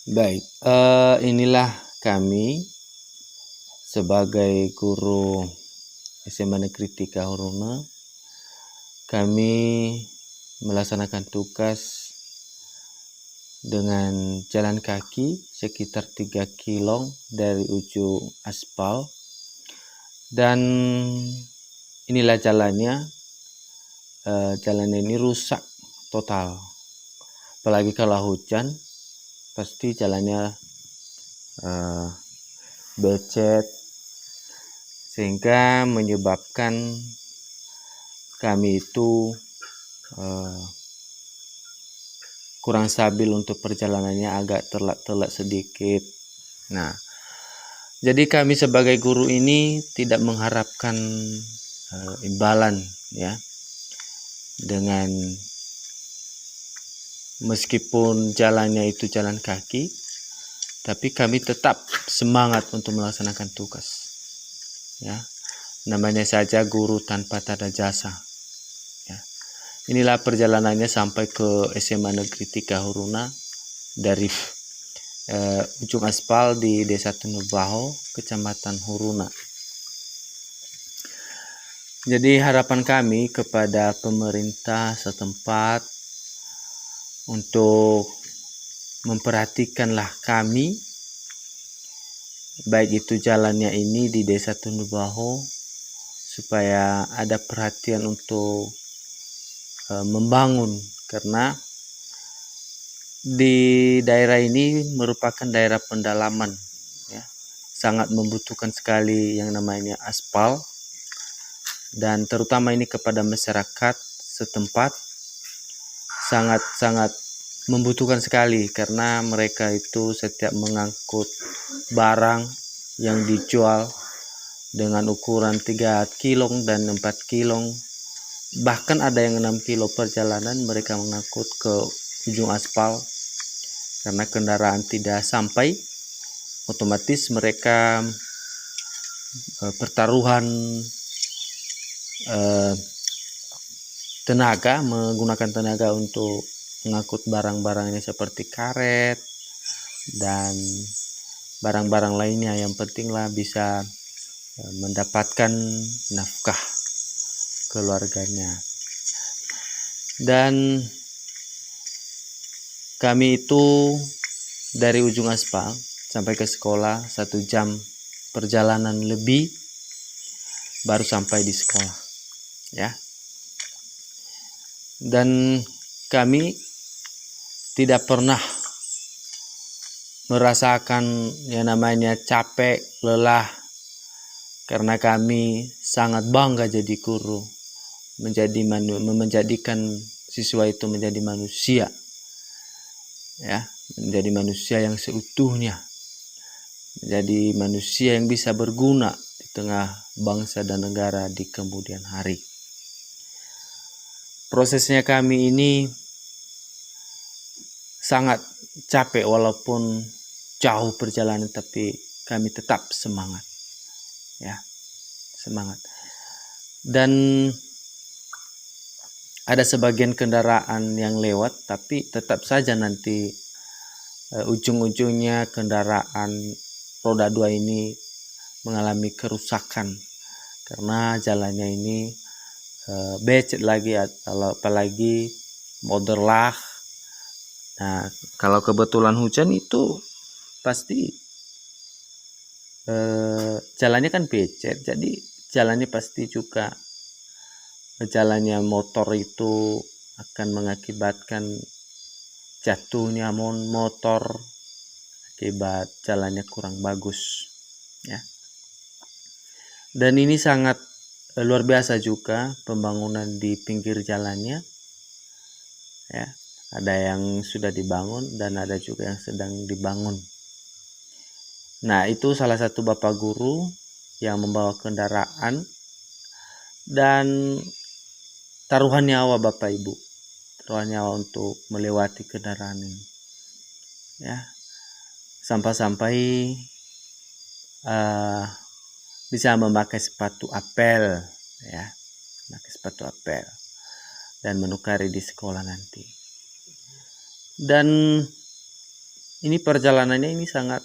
Baik, inilah kami sebagai guru SMA Negeri 3 Huruna. Kami melaksanakan tugas dengan jalan kaki sekitar 3 kilo dari ujung aspal, dan inilah jalannya. Jalan ini rusak total, apalagi kalau hujan pasti jalannya becet, sehingga menyebabkan kami itu kurang stabil untuk perjalanannya, agak telat sedikit. Nah, jadi kami sebagai guru ini tidak mengharapkan imbalan, ya, dengan meskipun jalannya itu jalan kaki, tapi kami tetap semangat untuk melaksanakan tugas. Ya, namanya saja guru tanpa tanda jasa. Ya. Inilah perjalanannya sampai ke SMA Negeri 3 Huruna dari ujung aspal di Desa Tunubaho, Kecamatan Huruna. Jadi harapan kami kepada pemerintah setempat untuk memperhatikanlah kami, baik itu jalannya ini di Desa Tunubaho, supaya ada perhatian untuk membangun, karena di daerah ini merupakan daerah pendalaman, ya, sangat membutuhkan sekali yang namanya aspal, dan terutama ini kepada masyarakat setempat sangat membutuhkan sekali, karena mereka itu setiap mengangkut barang yang dijual dengan ukuran 3 kilo dan 4 kilo, bahkan ada yang 6 kilo perjalanan mereka mengangkut ke ujung aspal. Karena kendaraan tidak sampai, otomatis mereka pertaruhan menggunakan tenaga untuk mengangkut barang-barangnya seperti karet dan barang-barang lainnya. Yang pentinglah bisa mendapatkan nafkah keluarganya. Dan kami itu dari ujung aspal sampai ke sekolah 1 jam perjalanan lebih baru sampai di sekolah, ya. Dan kami tidak pernah merasakan yang namanya capek, lelah, karena kami sangat bangga jadi guru, menjadikan siswa itu menjadi manusia, ya, menjadi manusia yang seutuhnya, menjadi manusia yang bisa berguna di tengah bangsa dan negara di kemudian hari. Prosesnya kami ini sangat capek, walaupun jauh perjalanan, tapi kami tetap semangat, ya, semangat. Dan ada sebagian kendaraan yang lewat, tapi tetap saja nanti ujung-ujungnya kendaraan roda 2 ini mengalami kerusakan, karena jalannya ini becet lagi, apalagi moderlah. Nah, kalau kebetulan hujan itu pasti jalannya kan becet, jadi jalannya pasti juga, jalannya motor itu akan mengakibatkan jatuhnya motor akibat jalannya kurang bagus, ya. Dan ini sangat luar biasa juga pembangunan di pinggir jalannya, ya. Ada yang sudah dibangun dan ada juga yang sedang dibangun. Nah, itu salah satu bapak guru yang membawa kendaraan dan taruhan nyawa bapak ibu, taruhan nyawa untuk melewati kendaraan ini, ya, sampai bisa memakai sepatu apel, ya, memakai sepatu apel dan menukari di sekolah nanti. Dan ini perjalanannya ini sangat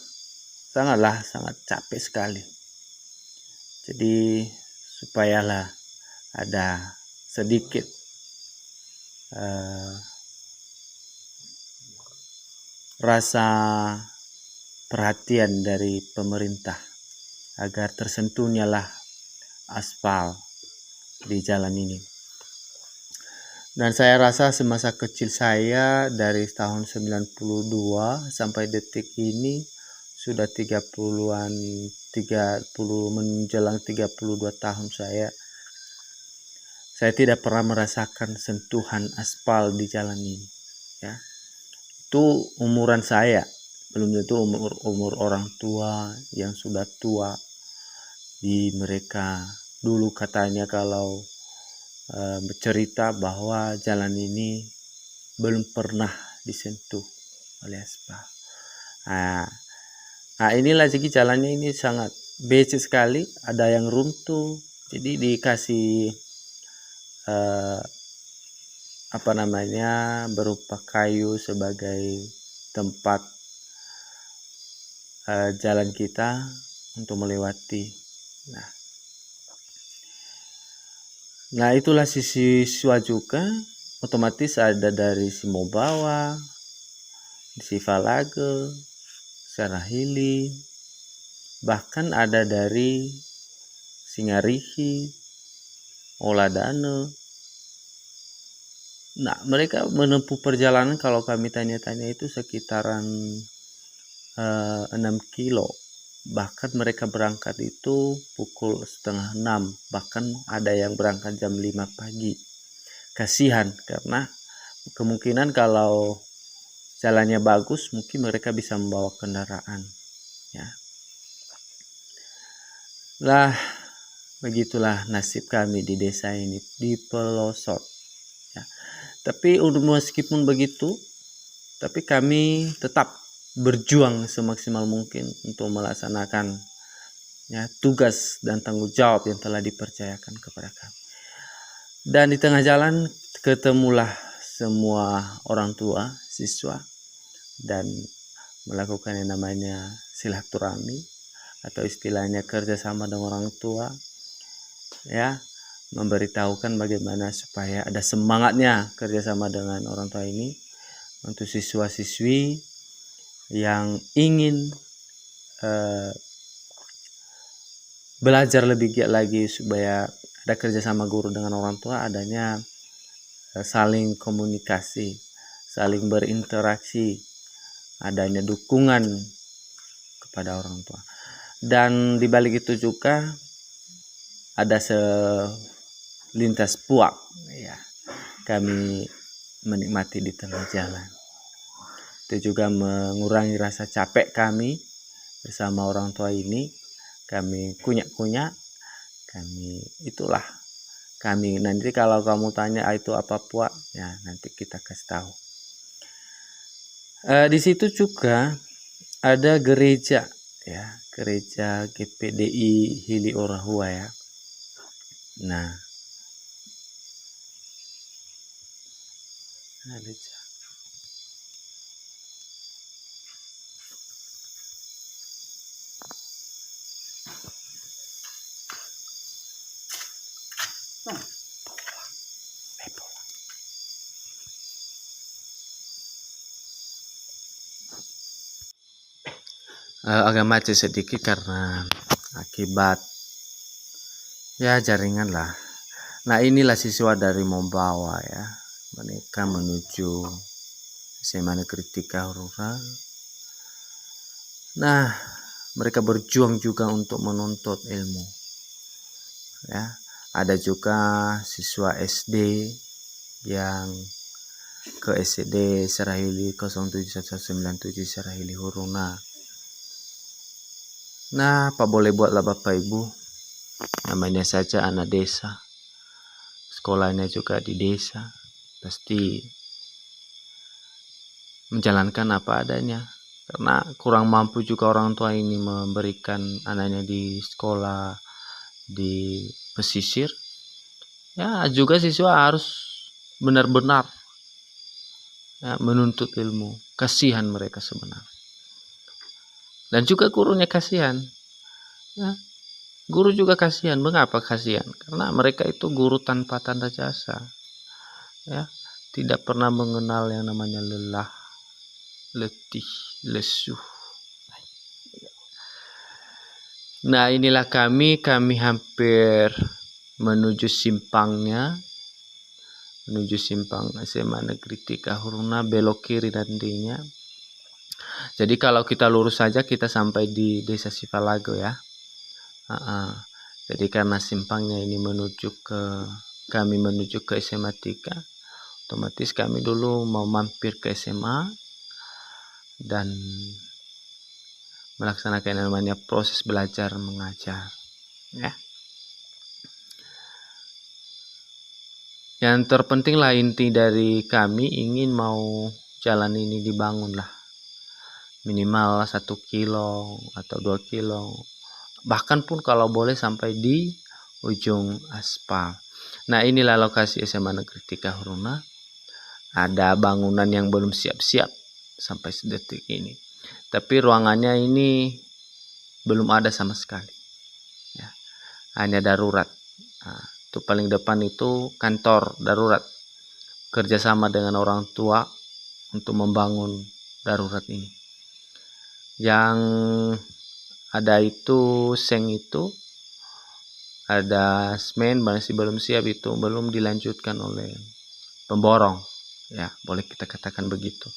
capek sekali. Jadi supayalah ada sedikit rasa perhatian dari pemerintah agar tersentuhnya lah aspal di jalan ini. Dan saya rasa semasa kecil saya dari tahun 92 sampai detik ini sudah 30-an 30 menjelang 32 tahun saya tidak pernah merasakan sentuhan aspal di jalan ini, ya. Itu umuran saya, belum tentu umur orang tua yang sudah tua. Di mereka dulu katanya kalau bercerita bahwa jalan ini belum pernah disentuh oleh aspal. Nah inilah jadi jalannya ini sangat becek sekali, ada yang runtuh, jadi dikasih berupa kayu sebagai tempat jalan kita untuk melewati. Nah itulah siswa juga, otomatis ada dari Simobawa, Sifalage, Sarahili, bahkan ada dari Singarihi, Oladane. Nah mereka menempuh perjalanan kalau kami tanya-tanya itu sekitaran 6 kilo. Bahkan mereka berangkat itu pukul 5:30, bahkan ada yang berangkat jam 5 pagi. Kasihan karena kemungkinan kalau jalannya bagus mungkin mereka bisa membawa kendaraan, ya. Lah begitulah nasib kami di desa ini, di pelosok, ya. Tapi meskipun begitu, tapi kami tetap berjuang semaksimal mungkin untuk melaksanakan, ya, tugas dan tanggung jawab yang telah dipercayakan kepada kami. Dan di tengah jalan ketemulah semua orang tua siswa dan melakukan yang namanya silaturahmi atau istilahnya kerjasama dengan orang tua, ya, memberitahukan bagaimana supaya ada semangatnya kerjasama dengan orang tua ini untuk siswa-siswi yang ingin belajar lebih giat lagi, supaya ada kerjasama guru dengan orang tua, adanya saling komunikasi, saling berinteraksi, adanya dukungan kepada orang tua. Dan di balik itu juga ada selintas puak, ya, kami menikmati di tengah jalan. Itu juga mengurangi rasa capek kami bersama orang tua ini. Kami kunyak-kunyak, kami nanti kalau kamu tanya itu apa puak, ya nanti kita kasih tahu. Di situ juga ada gereja, ya, gereja GPDI Hili Orahua, ya. Nah, agak macet sedikit karena akibat, ya, jaringan lah. Nah inilah siswa dari Mombawa, ya, mereka menuju SMA Negeri 3 Hurura. Nah mereka berjuang juga untuk menuntut ilmu, ya. Ada juga siswa SD yang ke SD Sarahili 07197 Sarahili Huruna. Nah, apa boleh buatlah Bapak Ibu, namanya saja anak desa, sekolahnya juga di desa, pasti menjalankan apa adanya. Karena kurang mampu juga orang tua ini memberikan anaknya di sekolah di pesisir, ya juga siswa harus benar-benar ya, menuntut ilmu. Kasihan mereka sebenarnya. Dan juga gurunya kasihan. Ya, guru juga kasihan. Mengapa kasihan? Karena mereka itu guru tanpa tanda jasa. Ya, tidak pernah mengenal yang namanya lelah, letih, lesu. Nah, inilah kami hampir menuju simpang SMA Negeri 3 Huruna, belok kiri nantinya. Jadi kalau kita lurus saja kita sampai di Desa Sivalago ya. Jadi karena simpangnya ini kami menuju ke SMA 3, otomatis kami dulu mau mampir ke SMA dan melaksanakan yang namanya proses belajar mengajar ya. Yang terpenting lah, inti dari kami ingin mau jalan ini dibangun lah, minimal 1 kilo atau 2 kilo, bahkan pun kalau boleh sampai di ujung aspal. Nah, inilah lokasi SMA Negeri 3 Huruna. Ada bangunan yang belum siap-siap sampai sedetik ini, tapi ruangannya ini belum ada sama sekali ya. Hanya darurat. Nah, itu paling depan itu kantor darurat, kerjasama dengan orang tua untuk membangun darurat ini. Yang ada itu seng, itu ada semen masih belum siap, itu belum dilanjutkan oleh pemborong ya, boleh kita katakan begitu.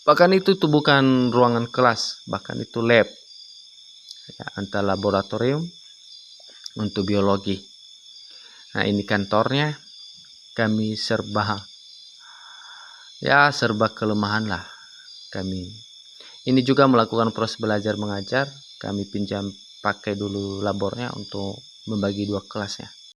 Bahkan itu bukan ruangan kelas, bahkan itu lab ya, antara laboratorium untuk biologi. Nah, ini kantornya. Kami serba kelemahan lah kami. Ini juga melakukan proses belajar mengajar. Kami pinjam pakai dulu labornya untuk membagi 2 kelasnya.